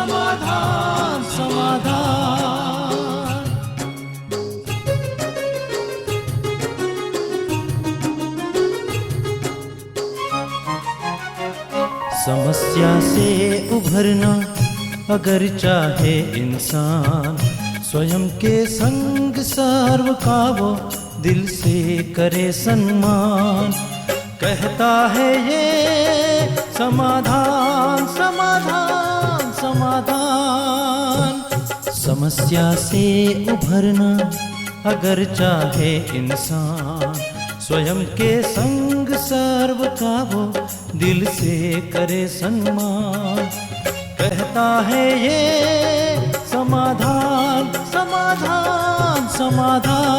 समाधान समाधान। समस्या से उभरना अगर चाहे इंसान, स्वयं के संग सर्व का वो दिल से करे सम्मान। कहता है ये समाधान समाधान समाधान। समस्या से उभरना अगर चाहे इंसान, स्वयं के संग सर्व का वो दिल से करे सम्मान। कहता है ये समाधान समाधान समाधान।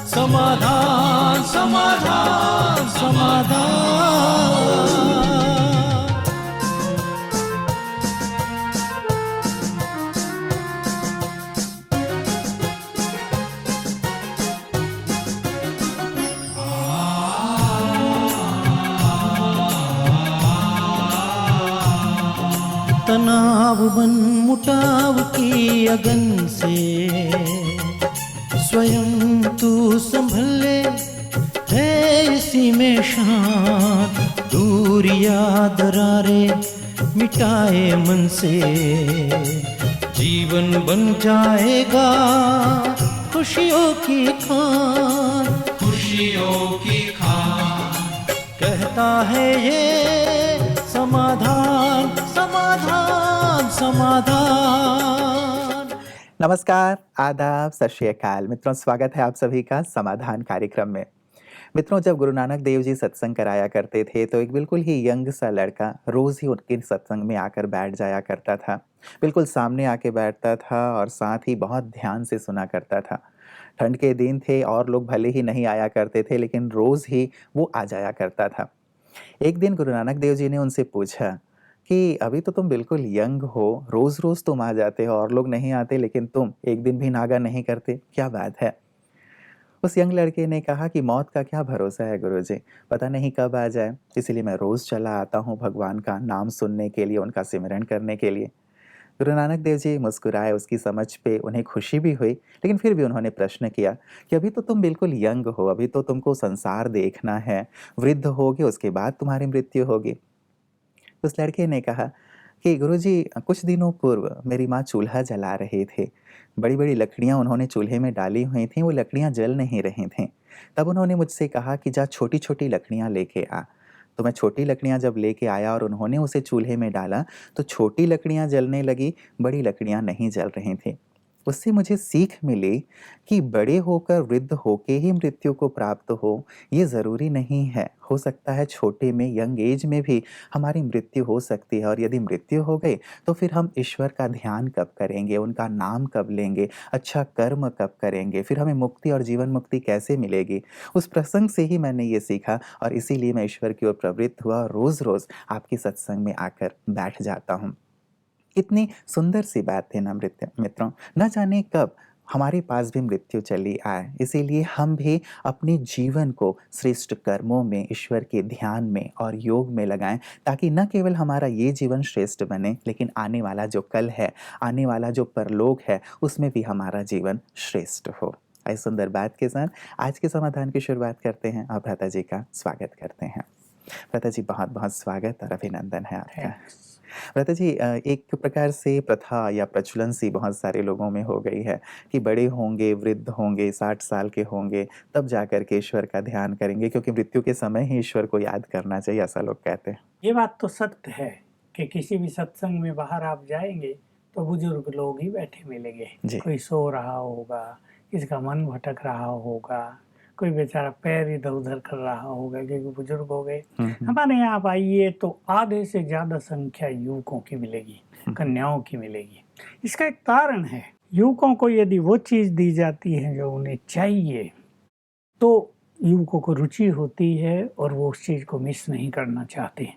समाधान समाधान समाधान। तनाव बन मुटाव की अगन से स्वयं तू संभल ले, है इसी में शांत। दूरियां दरारे मिटाए मन से, जीवन बन जाएगा खुशियों की खान खुशियों की खान। कहता है ये समाधान समाधान समाधान। नमस्कार, आदाब, सत श्री अकाल। मित्रों, स्वागत है आप सभी का समाधान कार्यक्रम में। मित्रों, जब गुरु नानक देव जी सत्संग कराया करते थे तो एक बिल्कुल ही यंग सा लड़का रोज ही उनके सत्संग में आकर बैठ जाया करता था। बिल्कुल सामने आके बैठता था और साथ ही बहुत ध्यान से सुना करता था। ठंड के दिन थे और लोग भले ही नहीं आया करते थे, लेकिन रोज ही वो आ जाया करता था। एक दिन गुरु नानक देव जी ने उनसे पूछा कि अभी तो तुम बिल्कुल यंग हो, रोज रोज तुम आ जाते हो और लोग नहीं आते, लेकिन तुम एक दिन भी नागा नहीं करते, क्या बात है? उस यंग लड़के ने कहा कि मौत का क्या भरोसा है गुरुजी, पता नहीं कब आ जाए, इसलिए मैं रोज चला आता हूँ भगवान का नाम सुनने के लिए, उनका सिमरन करने के लिए। गुरु नानक देव जी मुस्कुराए, उसकी समझ पे उन्हें खुशी भी हुई, लेकिन फिर भी उन्होंने प्रश्न किया कि अभी तो तुम बिल्कुल यंग हो, अभी तो तुमको संसार देखना है, वृद्ध होगे उसके बाद तुम्हारी मृत्यु होगी। उस लड़के ने कहा कि गुरुजी, कुछ दिनों पूर्व मेरी माँ चूल्हा जला रहे थे। बड़ी बड़ी लकड़ियाँ उन्होंने चूल्हे में डाली हुई थीं, वो लकड़ियाँ जल नहीं रही थीं। तब उन्होंने मुझसे कहा कि जा छोटी छोटी लकड़ियाँ लेके आ। तो मैं छोटी लकड़ियाँ जब लेके आया और उन्होंने उसे चूल्हे में डाला तो छोटी लकड़ियाँ जलने लगी, बड़ी लकड़ियाँ नहीं जल रही थीं। उससे मुझे सीख मिली कि बड़े होकर वृद्ध होके ही मृत्यु को प्राप्त हो ये ज़रूरी नहीं है। हो सकता है छोटे में, यंग एज में भी हमारी मृत्यु हो सकती है, और यदि मृत्यु हो गई तो फिर हम ईश्वर का ध्यान कब करेंगे, उनका नाम कब लेंगे, अच्छा कर्म कब करेंगे, फिर हमें मुक्ति और जीवन मुक्ति कैसे मिलेगी। उस प्रसंग से ही मैंने ये सीखा और इसीलिए मैं ईश्वर की ओर प्रवृत्त हुआ और रोज़ रोज़ आपकी सत्संग में आकर बैठ जाता हूँ। इतनी सुंदर सी बात थी ना मित्रों, न जाने कब हमारे पास भी मृत्यु चली आए, इसीलिए हम भी अपने जीवन को श्रेष्ठ कर्मों में, ईश्वर के ध्यान में और योग में लगाएं, ताकि न केवल हमारा ये जीवन श्रेष्ठ बने, लेकिन आने वाला जो कल है, आने वाला जो परलोक है, उसमें भी हमारा जीवन श्रेष्ठ हो। इस सुंदर बात के साथ आज के समाधान की शुरुआत करते हैं और भ्राता जी का स्वागत करते हैं। भ्राता जी, बहुत बहुत स्वागत और अभिनंदन है आपका। भ्राता जी, एक प्रकार से प्रथा या प्रचलन सी बहुत सारे लोगों में हो गई है कि बड़े होंगे, वृद्ध होंगे, 60 साल के होंगे, तब जाकर के ईश्वर का ध्यान करेंगे, क्योंकि मृत्यु के समय ही ईश्वर को याद करना चाहिए, ऐसा लोग कहते हैं। ये बात तो सत्य है कि किसी भी सत्संग में बाहर आप जाएंगे तो बुजुर्ग लोग ही बैठे मिलेंगे। कोई सो रहा होगा, किसका मन भटक रहा होगा, कोई बेचारा पैर इधर उधर कर रहा होगा क्योंकि बुजुर्ग हो गए। हमारे यहाँ आप आइए तो आधे से ज्यादा संख्या युवकों की मिलेगी, कन्याओं की मिलेगी। इसका एक कारण है, युवकों को यदि वो चीज दी जाती है जो उन्हें चाहिए तो युवकों को रुचि होती है और वो उस चीज को मिस नहीं करना चाहते।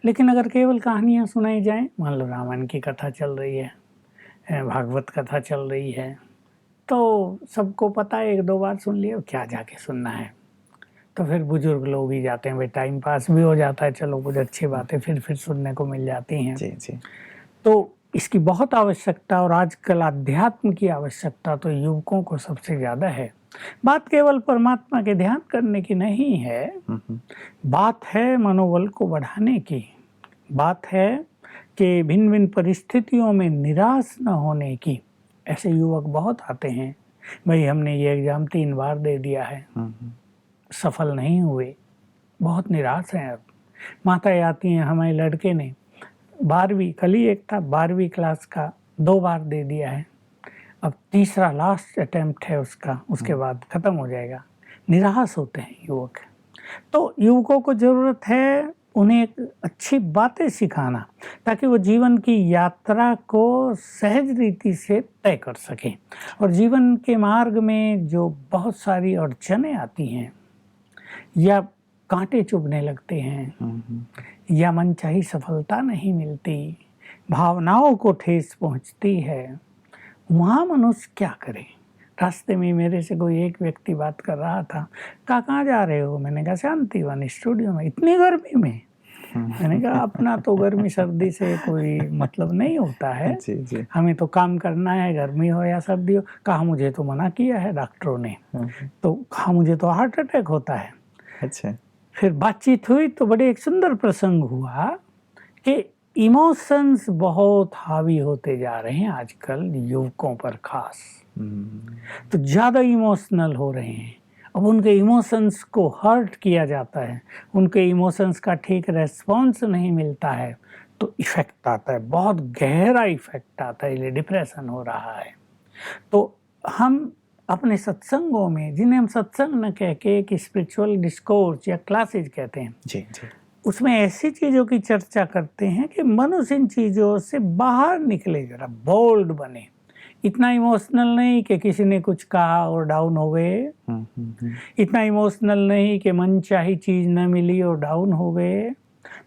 लेकिन अगर केवल कहानियां सुनाई जाएं, मान लो रामायण की कथा चल रही है, भागवत कथा चल रही है, तो सबको पता है, एक दो बार सुन लिया, क्या जाके सुनना है। तो फिर बुजुर्ग लोग ही जाते हैं, भाई टाइम पास भी हो जाता है, चलो कुछ अच्छी बातें फिर सुनने को मिल जाती हैं। जी, जी। तो इसकी बहुत आवश्यकता, और आजकल अध्यात्म की आवश्यकता तो युवकों को सबसे ज़्यादा है। बात केवल परमात्मा के ध्यान करने की नहीं है, बात है मनोबल को बढ़ाने की, बात है कि भिन्न-भिन्न परिस्थितियों में निराश न होने की। ऐसे युवक बहुत आते हैं, भाई हमने ये एग्ज़ाम 3 बार दे दिया है, सफल नहीं हुए, बहुत निराश हैं अब। माताएँ आती हैं, हमारे लड़के ने 12वीं, कल ही एक था 12वीं क्लास का 2 बार दे दिया है, अब तीसरा लास्ट अटेम्प्ट है उसका, उसके बाद ख़त्म हो जाएगा। निराश होते हैं युवक। तो युवकों को ज़रूरत है उन्हें एक अच्छी बातें सिखाना, ताकि वो जीवन की यात्रा को सहज रीति से तय कर सकें। और जीवन के मार्ग में जो बहुत सारी अड़चनें आती हैं, या कांटे चुभने लगते हैं, या मनचाही सफलता नहीं मिलती, भावनाओं को ठेस पहुंचती है, वहाँ मनुष्य क्या करे। रास्ते में मेरे से कोई एक व्यक्ति बात कर रहा था, कहाँ जा रहे हो? मैंने कहा शांतिवन स्टूडियो में। इतनी गर्मी में? मैंने कहा अपना तो गर्मी सर्दी से कोई मतलब नहीं होता है, जी, जी। हमें तो काम करना है, गर्मी हो या सर्दी हो। कहा मुझे तो मना किया है डॉक्टरों ने। तो कहा मुझे तो हार्ट अटैक होता है। अच्छा। फिर बातचीत हुई तो बड़े एक सुंदर प्रसंग हुआ कि इमोशंस बहुत हावी होते जा रहे हैं आजकल युवकों पर खास, तो ज़्यादा इमोशनल हो रहे हैं। अब उनके इमोशंस को हर्ट किया जाता है, उनके इमोशंस का ठीक रेस्पॉन्स नहीं मिलता है, तो इफ़ेक्ट आता है, बहुत गहरा इफ़ेक्ट आता है, ये डिप्रेशन हो रहा है। तो हम अपने सत्संगों में, जिन्हें हम सत्संग न कह के एक स्पिरिचुअल डिस्कोर्स या क्लासेज कहते हैं, जी, जी। उसमें ऐसी चीज़ों की चर्चा करते हैं कि मनुष्य इन चीज़ों से बाहर निकले, जरा बोल्ड बने, इतना इमोशनल नहीं कि किसी ने कुछ कहा और डाउन हो गए, इतना इमोशनल नहीं कि मनचाही चीज़ न मिली और डाउन हो गए।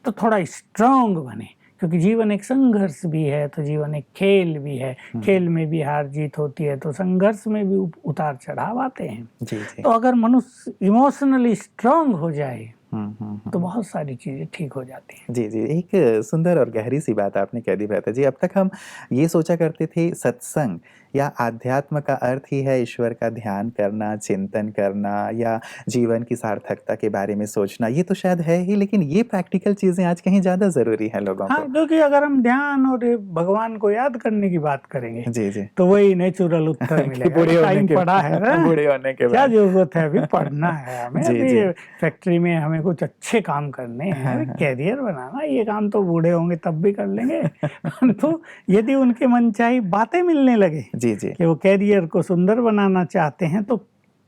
तो थोड़ा स्ट्रांग बने, क्योंकि जीवन एक संघर्ष भी है, तो जीवन एक खेल भी है, खेल में भी हार जीत होती है, तो संघर्ष में भी उतार चढ़ाव आते हैं। जी, जी। तो अगर मनुष्य इमोशनली स्ट्रांग हो जाए तो बहुत सारी चीज़ें ठीक हो जाती हैं। जी, जी। एक सुंदर और गहरी सी बात आपने कह दी भ्राता जी। अब तक हम ये सोचा करते थे सत्संग या आध्यात्म का अर्थ ही है ईश्वर का ध्यान करना, चिंतन करना या जीवन की सार्थकता के बारे में सोचना। ये तो शायद है ही, लेकिन ये प्रैक्टिकल चीज़ें आज कहीं ज़्यादा ज़रूरी हैं लोगों को। हाँ, क्योंकि अगर हम ध्यान और भगवान को याद करने की बात करेंगे, जी, जी। तो वही नेचुरल उत्तर मिलेगा। बूढ़े होने टाइम के पड़ा है ना, बूढ़े होने के क्या बाद। जरूरत है, अभी पढ़ना है हमें, जी, अभी जी। फैक्ट्री में हमें कुछ अच्छे काम करने हैं, अभी कैरियर बनाना, ये काम तो बूढ़े होंगे तब भी कर लेंगे। तो यदि उनके मनचाही बातें मिलने लगे जी, जी। कि वो कैरियर को सुंदर बनाना चाहते हैं, तो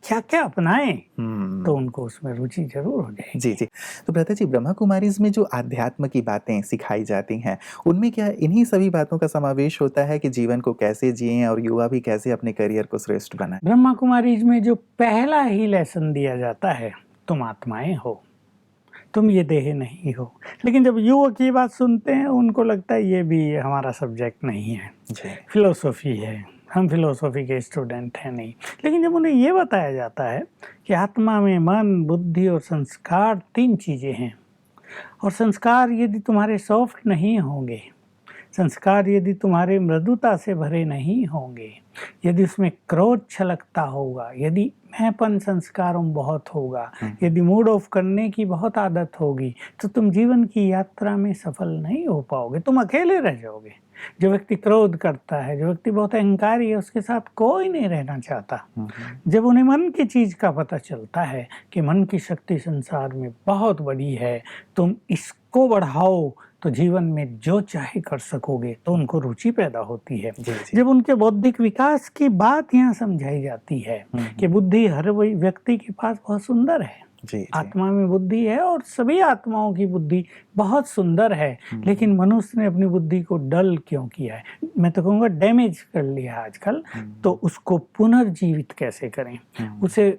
क्या क्या अपनाएं, तो उनको उसमें रुचि जरूर हो जाएगी। जी, जी। तो भ्राता जी, ब्रह्मा कुमारीज़ में जो आध्यात्म की बातें सिखाई जाती हैं, उनमें क्या इन्हीं सभी बातों का समावेश होता है कि जीवन को कैसे जिएं और युवा भी कैसे अपने करियर को श्रेष्ठ बनाएं? ब्रह्मा कुमारीज में जो पहला ही लेसन दिया जाता है, तुम आत्माएं हो, तुम ये देह नहीं हो। लेकिन जब युवक ये बात सुनते हैं, उनको लगता है ये भी हमारा सब्जेक्ट नहीं है, फिलोसॉफी है, हम फिलोसॉफी के स्टूडेंट हैं नहीं। लेकिन जब उन्हें ये बताया जाता है कि आत्मा में मन, बुद्धि और संस्कार 3 चीज़ें हैं, और संस्कार यदि तुम्हारे सॉफ्ट नहीं होंगे, संस्कार यदि तुम्हारे मृदुता से भरे नहीं होंगे, यदि उसमें क्रोध छलकता होगा, यदि मैंपन संस्कारों में बहुत होगा, यदि मूड ऑफ करने की बहुत आदत होगी, तो तुम जीवन की यात्रा में सफल नहीं हो पाओगे, तुम अकेले रह जाओगे। जो व्यक्ति क्रोध करता है, जो व्यक्ति बहुत अहंकारी है, उसके साथ कोई नहीं रहना चाहता। जब उन्हें मन की चीज़ का पता चलता है कि मन की शक्ति संसार में बहुत बड़ी है, तुम इसको बढ़ाओ तो जीवन में जो चाहे कर सकोगे, तो उनको रुचि पैदा होती है। जब उनके बौद्धिक विकास की बात यहाँ समझाई जाती है कि बुद्धि हर व्यक्ति के पास बहुत सुंदर है, आत्मा में बुद्धि है और सभी आत्माओं की बुद्धि बहुत सुंदर है, लेकिन मनुष्य ने अपनी बुद्धि को डल क्यों किया है, मैं तो कहूँगा डैमेज कर लिया आजकल। तो उसको पुनर्जीवित कैसे करें, उसे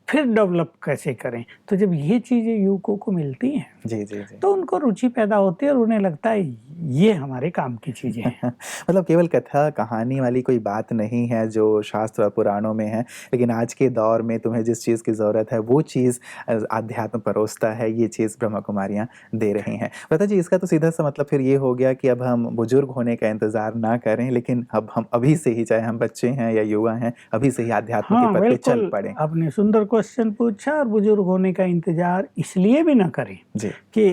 फिर डेवलप कैसे करें। तो जब ये चीज़ें युवकों को मिलती हैं जी, जी, जी। तो उनको रुचि पैदा होती है और उन्हें लगता है ये हमारे काम की चीज़ें हैं। मतलब केवल कथा कहानी वाली कोई बात नहीं है जो शास्त्र और पुराणों में है, लेकिन आज के दौर में तुम्हें जिस चीज़ की ज़रूरत है वो चीज़ अध्यात्म परोसता है, ये चीज़ ब्रह्म कुमारियाँ दे रही हैं। पता जी, इसका तो सीधा-सा मतलब फिर ये हो गया कि अब हम बुजुर्ग होने का इंतज़ार ना करें, लेकिन अब हम अभी से ही, चाहे हम बच्चे हैं या युवा हैं, अभी से ही अध्यात्म के हाँ, पथ पे चल बिल्कुल, पड़ें। आपने सुंदर क्वेश्चन पूछा। और बुजुर्ग होने का इंतज़ार इसलिए भी ना करें जी। कि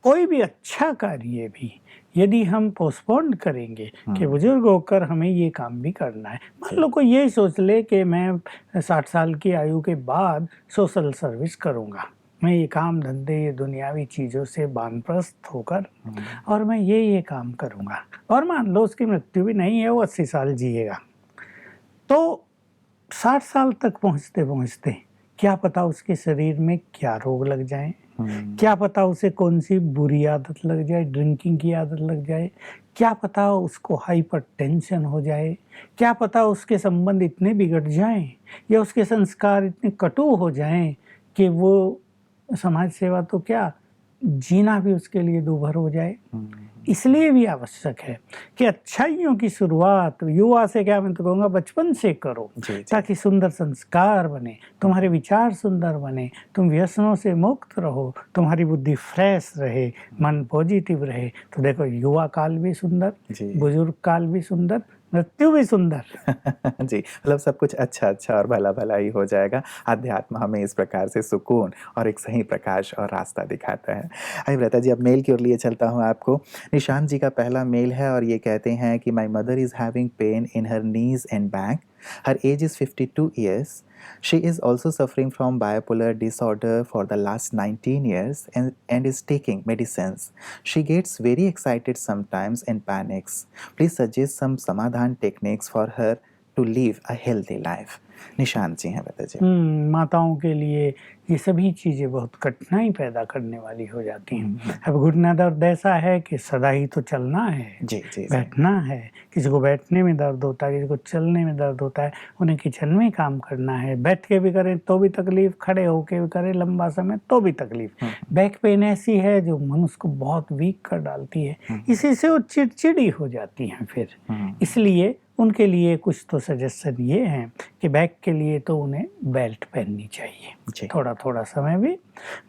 कोई भी अच्छा कार्य भी यदि हम पोस्टपोन करेंगे कि बुजुर्ग होकर हमें ये काम भी करना है। मान लो कोई ये सोच ले कि मैं 60 साल की आयु के बाद सोशल सर्विस करूँगा, मैं ये काम धंधे, ये दुनियावी चीज़ों से वानप्रस्थ होकर और मैं ये काम करूँगा, और मान लो उसकी मृत्यु भी नहीं है, वो 80 साल जिएगा। तो 60 साल तक पहुँचते-पहुँचते क्या पता उसके शरीर में क्या रोग लग जाएँ, क्या पता उसे कौन-सी बुरी आदत लग जाए, ड्रिंकिंग की आदत लग जाए, क्या पता उसको हाइपरटेंशन हो जाए, क्या पता उसके संबंध इतने बिगड़ जाएँ या उसके संस्कार इतने कटु हो जाएँ कि वो समाज सेवा तो क्या, जीना भी उसके लिए दूभर हो जाए। इसलिए भी आवश्यक है कि अच्छाइयों की शुरुआत युवा से, क्या मैं तो कहूँगा बचपन से करो, ताकि सुंदर संस्कार बने, तुम्हारे विचार सुंदर बने, तुम व्यसनों से मुक्त रहो, तुम्हारी बुद्धि फ्रेश रहे, मन पॉजिटिव रहे। तो देखो, युवा काल भी सुंदर, बुजुर्ग काल भी सुंदर, मृत्यु भी सुंदर। जी, मतलब सब कुछ अच्छा-अच्छा और भला-भला ही हो जाएगा। अध्यात्म हमें इस प्रकार से सुकून और एक सही प्रकाश और रास्ता दिखाता है। आइए व्रता जी, अब मेल की ओर लिए चलता हूँ आपको। निशांत जी का पहला मेल है और ये कहते हैं कि my mother is having pain in her knees and back. Her age is 52 years. She is also suffering from bipolar disorder for the last 19 years and is taking medicines. She gets very excited sometimes and panics. Please suggest some samadhan techniques for her to live a healthy life. Nishant ji हैं व्रता जी। माताओं के लिए ये सभी चीज़ें बहुत कठिनाई पैदा करने वाली हो जाती हैं। अब घुटना दर्द ऐसा है कि सदा ही तो चलना है, जी, जी, बैठना है। किसी को बैठने में दर्द होता है, किसी को चलने में दर्द होता है, उन्हें किचन में काम करना है, बैठ के भी करें तो भी तकलीफ, खड़े होके भी करें लंबा समय तो भी तकलीफ। बैक पेन ऐसी है जो मनुष्य को बहुत वीक कर डालती है, इसी से वो चिड़चिड़ी हो जाती हैं फिर। इसलिए उनके लिए कुछ तो सजेशन ये हैं कि बैक के लिए तो उन्हें बेल्ट पहननी चाहिए, थोड़ा-थोड़ा समय भी।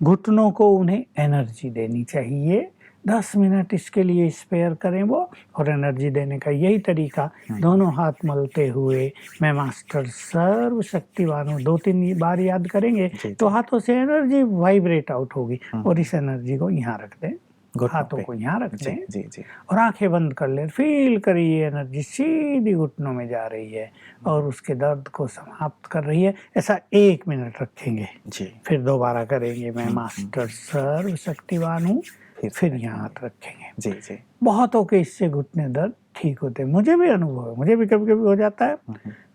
घुटनों को उन्हें एनर्जी देनी चाहिए, 10 मिनट इसके लिए स्पेयर करें वो। और एनर्जी देने का यही तरीका, दोनों हाथ मलते हुए मैं मास्टर सर्वशक्तिवान हूँ 2-3 बार याद करेंगे तो हाथों से एनर्जी वाइब्रेट आउट होगी। और इस एनर्जी को यहाँ रख दें, हाथों को यहाँ रख दें जी, और आंखें बंद कर लें। फील करिए एनर्जी सीधी घुटनों में जा रही है और उसके दर्द को समाप्त कर रही है। ऐसा 1 मिनट रखेंगे जी। फिर दोबारा करेंगे, मैं मास्टर सर्वशक्तिवान हूँ, फिर यहाँ हाथ रखेंगे जी। बहुतों के इससे घुटने दर्द ठीक होते हैं। मुझे भी अनुभव है, मुझे भी कभी-कभी हो जाता है,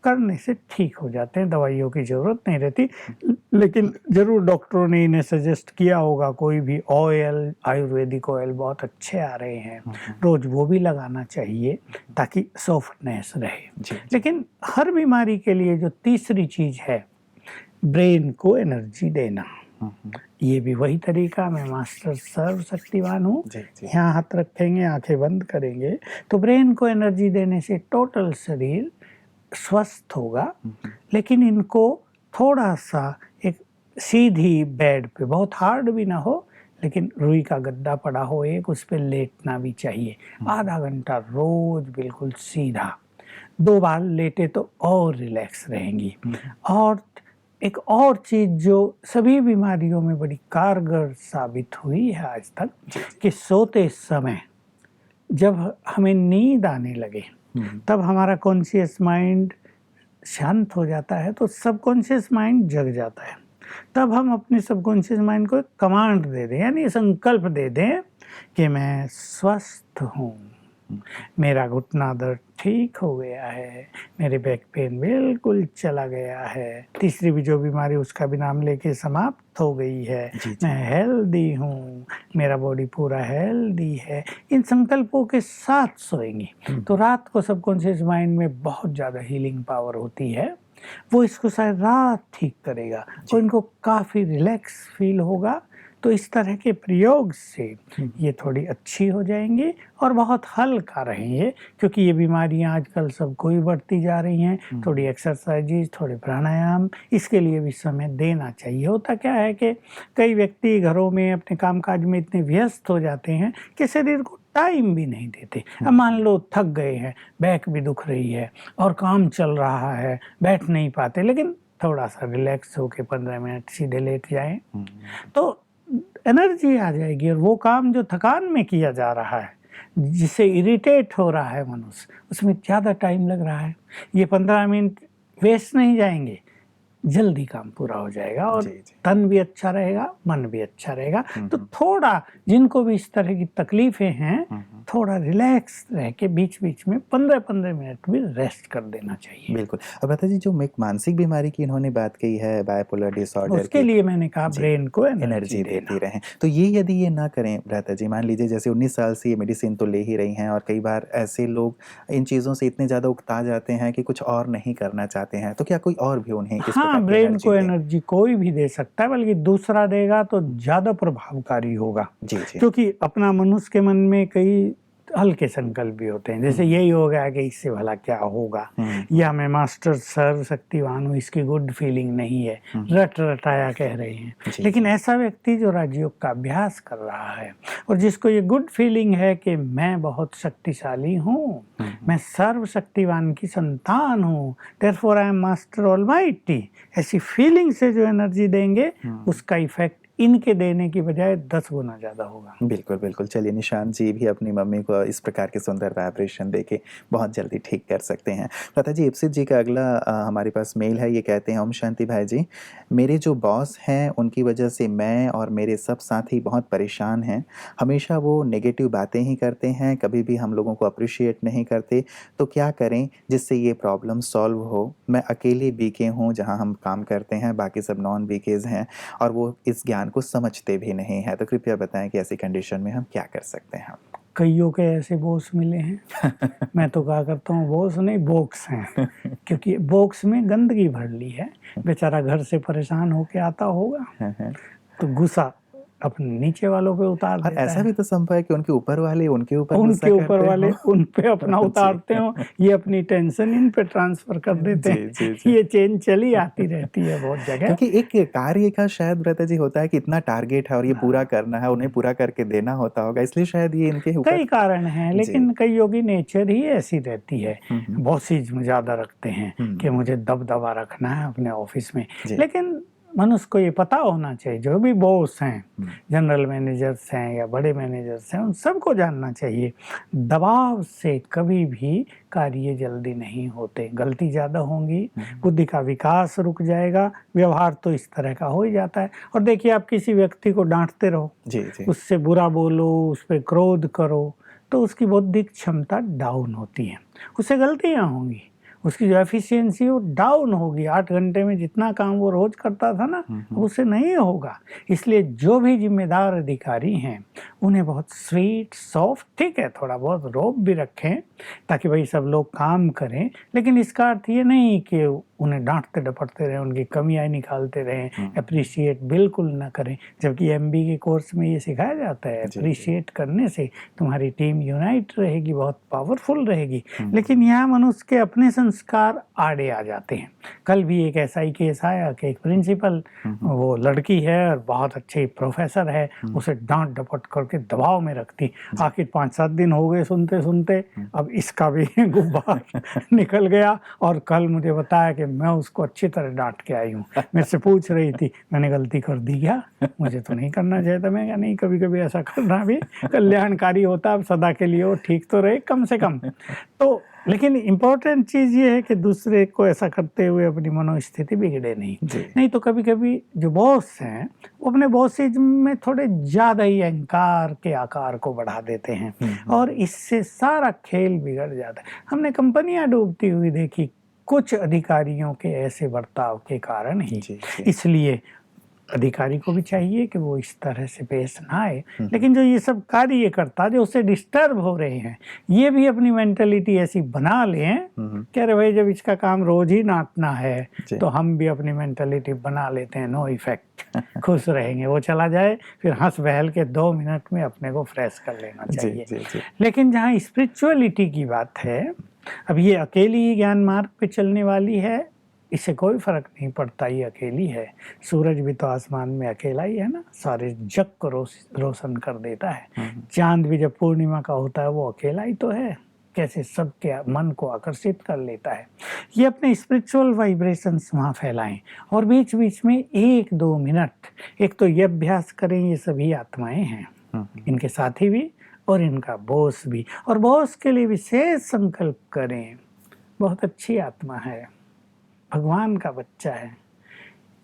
करने से ठीक हो जाते हैं, दवाइयों की ज़रूरत नहीं रहती। लेकिन ज़रूर डॉक्टरों ने इन्हें सजेस्ट किया होगा, कोई भी ऑयल, आयुर्वेदिक ऑयल बहुत अच्छे आ रहे हैं, रोज़ वो भी लगाना चाहिए ताकि सॉफ्टनेस रहे। लेकिन हर बीमारी के लिए जो तीसरी चीज़ है, ब्रेन को एनर्जी देना, ये भी वही तरीका, मैं मास्टर सर्वशक्तिवान हूँ, यहाँ हाथ रखेंगे, आंखें बंद करेंगे तो ब्रेन को एनर्जी देने से टोटल शरीर स्वस्थ होगा। लेकिन इनको थोड़ा सा एक सीधी बेड पे, बहुत हार्ड भी ना हो लेकिन रुई का गद्दा पड़ा हो एक, उस पे लेटना भी चाहिए। आधा घंटा रोज बिल्कुल सीधा, 2 बार लेटे तो और रिलैक्स रहेंगी। और एक और चीज़ जो सभी बीमारियों में बड़ी कारगर साबित हुई है आज तक, कि सोते समय जब हमें नींद आने लगे तब हमारा कॉन्शियस माइंड शांत हो जाता है तो सबकॉन्शियस माइंड जग जाता है। तब हम अपने सबकॉन्शियस माइंड को कमांड दे दें, यानी संकल्प दे दें कि मैं स्वस्थ हूँ, मेरा घुटना दर्द ठीक हो गया है, मेरे बैक पेन बिल्कुल चला गया है, तीसरी भी जो बीमारी उसका भी नाम लेके समाप्त हो गई है, मैं हेल्दी हूँ, मेरा बॉडी पूरा हेल्दी है। इन संकल्पों के साथ सोएंगे तो रात को सबकॉन्शियस माइंड में बहुत ज़्यादा हीलिंग पावर होती है, वो इसको शायद रात ठीक करेगा और इनको काफ़ी रिलैक्स फील होगा। तो इस तरह के प्रयोग से ये थोड़ी अच्छी हो जाएंगी और बहुत हल्का रहेंगे, क्योंकि ये बीमारियां आजकल सबको ही बढ़ती जा रही हैं। थोड़ी एक्सरसाइज, थोड़े प्राणायाम, इसके लिए भी समय देना चाहिए। होता क्या है कि कई व्यक्ति घरों में अपने कामकाज में इतने व्यस्त हो जाते हैं कि शरीर को टाइम भी नहीं देते। अब मान लो थक गए हैं, बैक भी दुख रही है और काम चल रहा है, बैठ नहीं पाते, लेकिन थोड़ा सा रिलैक्स होके 15 मिनट सीधे लेट जाएं तो एनर्जी आ जाएगी। और वो काम जो थकान में किया जा रहा है, जिससे इरिटेट हो रहा है मनुष्य, उसमें ज़्यादा टाइम लग रहा है। ये 15 मिनट वेस्ट नहीं जाएंगे, जल्दी काम पूरा हो जाएगा और तन भी अच्छा रहेगा, मन भी अच्छा रहेगा। तो थोड़ा जिनको भी इस तरह की तकलीफें हैं, थोड़ा रिलैक्स रह के बीच बीच में 15-15 मिनट भी रेस्ट कर देना चाहिए। बिल्कुल। और भ्राता जी, जो एक मानसिक बीमारी की इन्होंने बात कही है, बाइपोलर डिसऑर्डर, उसके लिए मैंने कहा ब्रेन को एनर्जी देती रहें। तो ये यदि ये ना करें भ्राता जी, मान लीजिए जैसे 19 साल से ये मेडिसिन तो ले ही रही हैं और कई बार ऐसे लोग इन चीज़ों से इतने ज़्यादा उकता जाते हैं कि कुछ और नहीं करना चाहते हैं, तो क्या कोई और भी उन्हें इस प्रकार की ब्रेन को एनर्जी कोई भी दे सकता है, बल्कि दूसरा देगा तो ज़्यादा प्रभावकारी होगा। क्योंकि अपना मनुष्य के मन में कई हल्के संकल्प भी होते हैं, जैसे यही हो गया कि इससे भला क्या होगा, या मैं मास्टर सर्वशक्तिवान हूँ, इसकी गुड फीलिंग नहीं है, रट रटाया कह रहे हैं। लेकिन ऐसा व्यक्ति जो राजयोग का अभ्यास कर रहा है और जिसको ये गुड फीलिंग है कि मैं बहुत शक्तिशाली हूँ, मैं सर्वशक्तिवान की संतान हूँ, therefore I am master almighty, ऐसी फीलिंग से जो एनर्जी देंगे, उसका इफेक्ट इनके देने की बजाय 10 गुना ज़्यादा होगा। बिल्कुल बिल्कुल। चलिए, निशांत जी भी अपनी मम्मी को इस प्रकार के सुंदर वाइब्रेशन देके बहुत जल्दी ठीक कर सकते हैं। भ्राता जी, इप्सित जी का अगला हमारे पास मेल है। ये कहते हैं, ओम शांति भाई जी, मेरे जो बॉस हैं उनकी वजह से मैं और मेरे सब साथी बहुत परेशान हैं। हमेशा वो नेगेटिव बातें ही करते हैं, कभी भी हम लोगों को अप्रिशिएट नहीं करते। तो क्या करें जिससे ये प्रॉब्लम सॉल्व हो? मैं अकेले बीके हूँ जहाँ हम काम करते हैं, बाकी सब नॉन बीकेज हैं और वो इस ज्ञान को समझते भी नहीं है। तो कृपया बताएं कि ऐसी कंडीशन में हम क्या कर सकते हैं? कईयों के ऐसे बॉस मिले हैं। मैं तो कहा करता हूँ बॉस नहीं, बॉक्स हैं, क्योंकि बॉक्स में गंदगी भर ली है। बेचारा घर से परेशान होके आता होगा तो गुस्सा अपने नीचे वालों पे उतार देता है। ऐसा भी तो संभव है कि उनके ऊपर वाले उन पे अपना उतारते हो, ये अपनी टेंशन इन पे ट्रांसफर कर देते हैं। ये चेन चली आती रहती है बहुत जगह, क्योंकि एक कार्य का शायद भ्राता जी होता है कि इतना टारगेट है और ये पूरा करना है, उन्हें पूरा करके देना होता होगा, इसलिए शायद ये इनके ऊपर कई कारण हैं। लेकिन कई योगी नेचर ही ऐसी रहती है, बॉसेज ज्यादा रखते हैं कि मुझे दबदबा रखना है अपने ऑफिस में। लेकिन मनुष्य को ये पता होना चाहिए, जो भी बॉस हैं, जनरल मैनेजर्स हैं या बड़े मैनेजर्स हैं, उन सबको जानना चाहिए, दबाव से कभी भी कार्य जल्दी नहीं होते, गलती ज़्यादा होंगी, बुद्धि का विकास रुक जाएगा, व्यवहार तो इस तरह का हो ही जाता है। और देखिए, आप किसी व्यक्ति को डांटते रहो, उससे बुरा बोलो, उस पर क्रोध करो, तो उसकी बौद्धिक क्षमता डाउन होती है, उससे गलतियाँ होंगी, उसकी जो एफिशिएंसी वो डाउन होगी। 8 घंटे में जितना काम वो रोज करता था ना, उससे नहीं होगा। इसलिए जो भी जिम्मेदार अधिकारी हैं, उन्हें बहुत स्वीट सॉफ्ट, ठीक है, थोड़ा बहुत रोब भी रखें ताकि भाई सब लोग काम करें, लेकिन इसका अर्थ ये नहीं कि उन्हें डांटते डपटते रहें, उनकी कमियां निकालते रहें, अप्रिशिएट बिल्कुल ना करें। जबकि एमबी के कोर्स में ये सिखाया जाता है, अप्रिशिएट करने से तुम्हारी टीम यूनाइट रहेगी, बहुत पावरफुल रहेगी। लेकिन यहाँ मनुष्य के अपने संस्कार आड़े आ जाते हैं। कल भी एक ऐसा ही केस आया कि एक प्रिंसिपल, वो लड़की है और बहुत अच्छी प्रोफेसर है, उसे डांट डपट करके दबाव में रखती। आखिर 5-7 दिन हो गए सुनते सुनते, अब इसका भी गुब्बार निकल गया और कल मुझे बताया कि मैं उसको अच्छी तरह डांट के आई हूँ। मेरे से पूछ रही थी, मैंने गलती कर दी क्या? मुझे तो नहीं करना चाहिए था। मैं कहा नहीं, कभी कभी ऐसा करना भी कल्याणकारी होता है, अब सदा के लिए वो ठीक तो रहे कम से कम। तो लेकिन इम्पोर्टेंट चीज़ ये है कि दूसरे को ऐसा करते हुए अपनी मनोस्थिति बिगड़े नहीं। नहीं तो कभी-कभी जो बॉस हैं, वो अपने बॉसिज़्म में थोड़े ज़्यादा ही अहंकार के आकार को बढ़ा देते हैं और इससे सारा खेल बिगड़ जाता है। हमने कंपनियाँ डूबती हुई देखी, कुछ अधिकारियों के ऐसे बर्ताव के कारण ही। इसलिए अधिकारी को भी चाहिए कि वो इस तरह से पेश ना आए, लेकिन जो ये सब कार्यकर्ता जो उससे डिस्टर्ब हो रहे हैं, ये भी अपनी मेंटलिटी ऐसी बना लें कि अरे भाई जब इसका काम रोज ही नाटना है तो हम भी अपनी मेंटलिटी बना लेते हैं, नो इफेक्ट, खुश रहेंगे, वो चला जाए, फिर हंस बहल के 2 मिनट में अपने को फ्रेश कर लेना चाहिए। लेकिन जहाँ स्पिरिचुअलिटी की बात है, अब ये अकेली ही ज्ञान मार्ग पे चलने वाली है, इससे कोई फर्क नहीं पड़ता, ये अकेली है। सूरज भी तो आसमान में अकेला ही है ना, सारे जग को रोशन कर देता है। चांद भी जब पूर्णिमा का होता है वो अकेला ही तो है, कैसे सबके मन को आकर्षित कर लेता है। ये अपने स्पिरिचुअल वाइब्रेशंस वहाँ फैलाएं और बीच बीच में 1-2 मिनट एक तो ये अभ्यास करें, ये सभी आत्माएं हैं, इनके साथी भी और इनका बॉस भी, और बॉस के लिए विशेष संकल्प करें, बहुत अच्छी आत्मा है, भगवान का बच्चा है,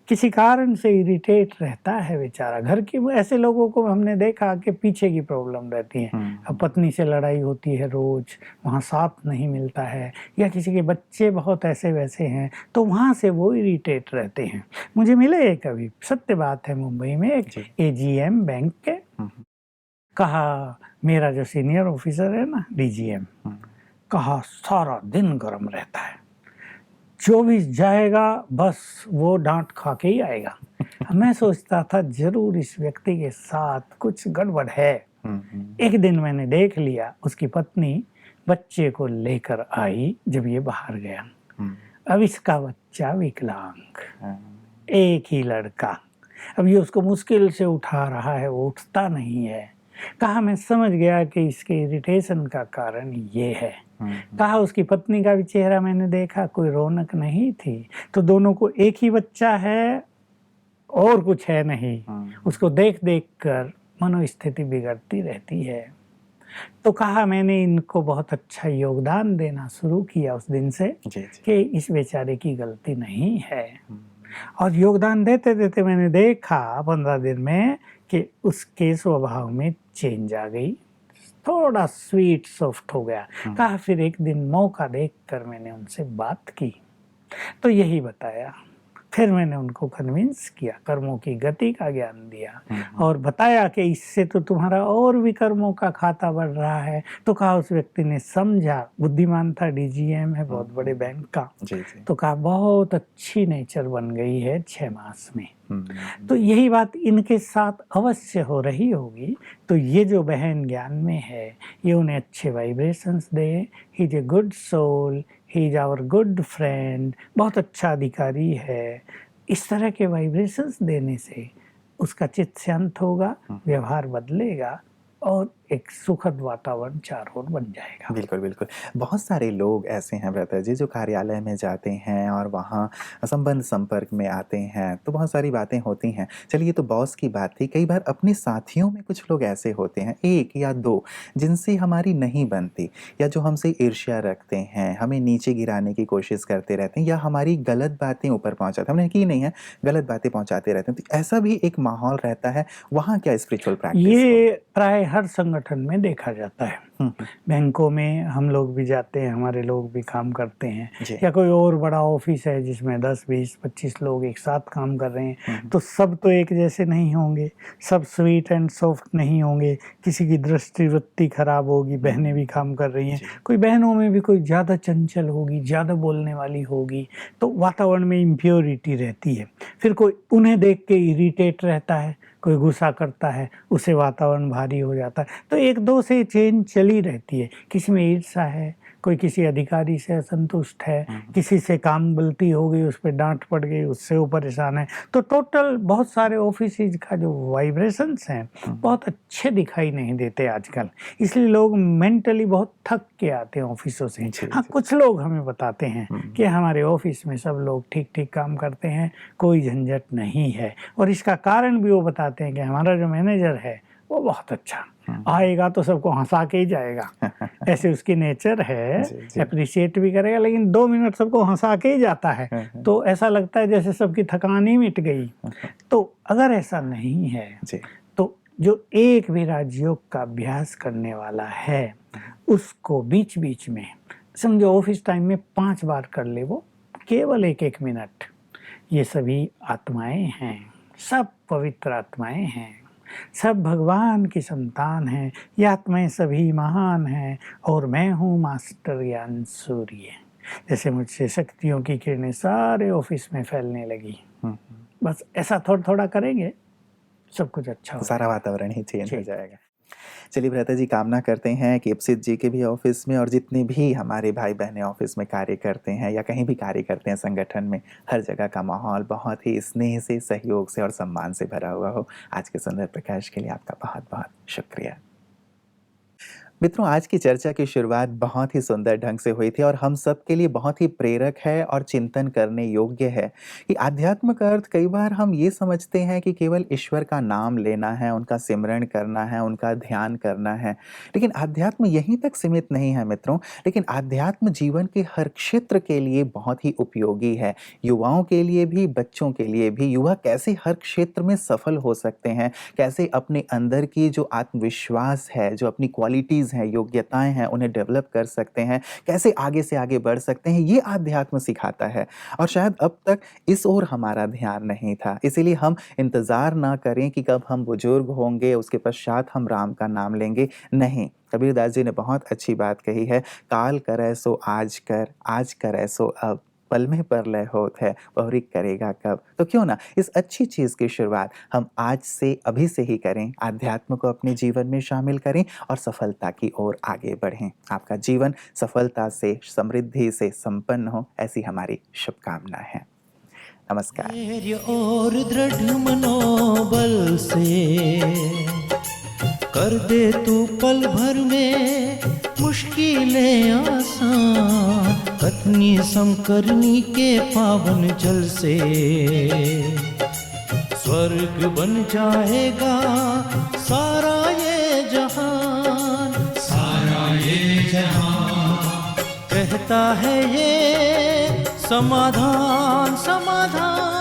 किसी कारण से इरिटेट रहता है बेचारा। घर की ऐसे लोगों को हमने देखा कि पीछे की प्रॉब्लम रहती है, अब पत्नी से लड़ाई होती है रोज, वहाँ साथ नहीं मिलता है, या किसी के बच्चे बहुत ऐसे वैसे हैं तो वहाँ से वो इरिटेट रहते हैं। मुझे मिले कभी, सत्य बात है, मुंबई में एक AGM बैंक के, कहा मेरा जो सीनियर ऑफिसर है ना DGM, कहा सारा दिन गर्म रहता है, 24 जाएगा बस वो डांट खा के ही आएगा। मैं सोचता था जरूर इस व्यक्ति के साथ कुछ गड़बड़ है। एक दिन मैंने देख लिया, उसकी पत्नी बच्चे को लेकर आई जब ये बाहर गया। अब इसका बच्चा विकलांग, एक ही लड़का, अब ये उसको मुश्किल से उठा रहा है, वो उठता नहीं है। कहा मैं समझ गया कि इसके इरिटेशन का कारण ये है। कहा उसकी पत्नी का भी चेहरा मैंने देखा, कोई रौनक नहीं थी। तो दोनों को एक ही बच्चा है और कुछ है नहीं, उसको देख देख कर मनोस्थिति बिगड़ती रहती है। तो कहा मैंने इनको बहुत अच्छा योगदान देना शुरू किया उस दिन से कि इस बेचारे की गलती नहीं है। और योगदान देते देते मैंने देखा 15 दिन में कि उसके स्वभाव में चेंज आ गई, थोड़ा स्वीट सॉफ्ट हो गया। कहा फिर एक दिन मौका देखकर मैंने उनसे बात की तो यही बताया, फिर मैंने उनको कन्विंस किया, कर्मों की गति का ज्ञान दिया और बताया कि इससे तो तुम्हारा और भी कर्मों का खाता बढ़ रहा है। तो कहा उस व्यक्ति ने समझा, बुद्धिमान था, DGM है बहुत बड़े बैंक का, तो कहा बहुत अच्छी नेचर बन गई है 6 मास में। तो यही बात इनके साथ अवश्य हो रही होगी। तो ये जो बहन ज्ञान में है, ये उन्हें अच्छे वाइब्रेशंस दे, he is a good soul, he is our good friend, बहुत अच्छा अधिकारी है। इस तरह के वाइब्रेशंस देने से उसका चित्त शांत होगा, व्यवहार बदलेगा और एक सुखद वातावरण चारों ओर बन जाएगा। बिल्कुल बिल्कुल। बहुत सारे लोग ऐसे हैं ब्रदर जी जो कार्यालय में जाते हैं और वहाँ संबंध संपर्क में आते हैं तो बहुत सारी बातें होती हैं। चलिए तो बॉस की बात थी, कई बार अपने साथियों में कुछ लोग ऐसे होते हैं, 1 या 2, जिनसे हमारी नहीं बनती या जो हमसे ईर्ष्या रखते हैं, हमें नीचे गिराने की कोशिश करते रहते हैं या हमारी गलत बातें ऊपर पहुँचाते हैं, हमने की नहीं है, गलत बातें पहुँचाते रहते हैं। तो ऐसा भी एक माहौल रहता है, वहाँ क्या स्पिरिचुअल प्रैक्टिस? ये प्राय हर संगठन में देखा जाता है। बैंकों में हम लोग भी जाते हैं, हमारे लोग भी काम करते हैं, या कोई और बड़ा ऑफिस है जिसमें 10, 20, 25 लोग एक साथ काम कर रहे हैं, तो सब तो एक जैसे नहीं होंगे, सब स्वीट एंड सॉफ्ट नहीं होंगे, किसी की दृष्टिवृत्ति खराब होगी, बहनें भी काम कर रही हैं, कोई बहनों में भी कोई ज़्यादा चंचल होगी, ज़्यादा बोलने वाली होगी, तो वातावरण में इम्प्योरिटी रहती है। फिर कोई उन्हें देख के इरिटेट रहता है, कोई गुस्सा करता है, उससे वातावरण भारी हो जाता है। तो 1-2 से चेंज चली रहती है, किसी में ईर्ष्या है, कोई किसी अधिकारी से असंतुष्ट है, किसी से काम गलती हो गई, उस पर डांट पड़ गई, उससे वो परेशान है। तो टोटल बहुत सारे ऑफिस का जो वाइब्रेशंस हैं बहुत अच्छे दिखाई नहीं देते आजकल, इसलिए लोग मेंटली बहुत थक के आते हैं ऑफिसों से। हाँ, कुछ लोग हमें बताते हैं कि हमारे ऑफिस में सब लोग ठीक ठीक काम करते हैं, कोई झंझट नहीं है, और इसका कारण भी वो बताते हैं कि हमारा जो मैनेजर है वो बहुत अच्छा, आएगा तो सबको हंसा के ही जाएगा। ऐसे उसकी नेचर है, अप्रिशिएट भी करेगा लेकिन 2 मिनट सबको हंसा के ही जाता है। तो ऐसा लगता है जैसे सबकी थकान ही मिट गई। तो अगर ऐसा नहीं है तो जो एक भी राजयोग का अभ्यास करने वाला है उसको बीच बीच में, समझो ऑफिस टाइम में 5 बार कर ले, वो केवल 1-1 मिनट। ये सभी आत्माएं हैं, सब पवित्र आत्माएं हैं, सब भगवान की संतान हैं। ये आत्माएं सभी महान हैं और मैं हूँ मास्टर ज्ञान सूर्य। जैसे मुझसे शक्तियों की किरणें सारे ऑफिस में फैलने लगी। बस ऐसा थोड़ा थोड़ा करेंगे, सब कुछ अच्छा हो, सारा वातावरण ही चेंज हो जाएगा। चलिए भ्राता जी, कामना करते हैं कि इप्सित जी के भी ऑफिस में और जितने भी हमारे भाई बहनें ऑफिस में कार्य करते हैं या कहीं भी कार्य करते हैं संगठन में, हर जगह का माहौल बहुत ही स्नेह से, सहयोग से और सम्मान से भरा हुआ हो। आज के सुंदर प्रकाश के लिए आपका बहुत बहुत शुक्रिया। मित्रों, आज की चर्चा की शुरुआत बहुत ही सुंदर ढंग से हुई थी और हम सब के लिए बहुत ही प्रेरक है और चिंतन करने योग्य है कि आध्यात्म का अर्थ कई बार हम ये समझते हैं कि केवल ईश्वर का नाम लेना है, उनका सिमरण करना है, उनका ध्यान करना है। लेकिन आध्यात्म यहीं तक सीमित नहीं है मित्रों, लेकिन आध्यात्म जीवन के हर क्षेत्र के लिए बहुत ही उपयोगी है। युवाओं के लिए भी, बच्चों के लिए भी। युवा कैसे हर क्षेत्र में सफल हो सकते हैं, कैसे अपने अंदर की जो आत्मविश्वास है, जो अपनी क्वालिटीज हैं, योग्यताएं हैं, उन्हें डेवलप कर सकते हैं, कैसे आगे से आगे बढ़ सकते हैं, ये आध्यात्म सिखाता है। और शायद अब तक इस ओर हमारा ध्यान नहीं था, इसीलिए हम इंतजार ना करें कि कब हम बुजुर्ग होंगे उसके पश्चात हम राम का नाम लेंगे। नहीं, कबीरदास जी ने बहुत अच्छी बात कही है, काल करे सो आज कर, आज करे सो अब, पल में परलय होत है, बहुरी करेगा कब। तो क्यों ना इस अच्छी चीज की शुरुआत हम आज से, अभी से ही करें, आध्यात्म को अपने जीवन में शामिल करें और सफलता की ओर आगे बढ़ें। आपका जीवन सफलता से, समृद्धि से संपन्न हो, ऐसी हमारी शुभकामना है। नमस्कार। और दृढ़ मनोबल से कर दे तू पल भर में मुश्किलें आसान, कतनी समकरनी के पावन जल से स्वर्ग बन जाएगा सारा ये जहान, सारा ये जहान। कहता है ये समाधान, समाधान।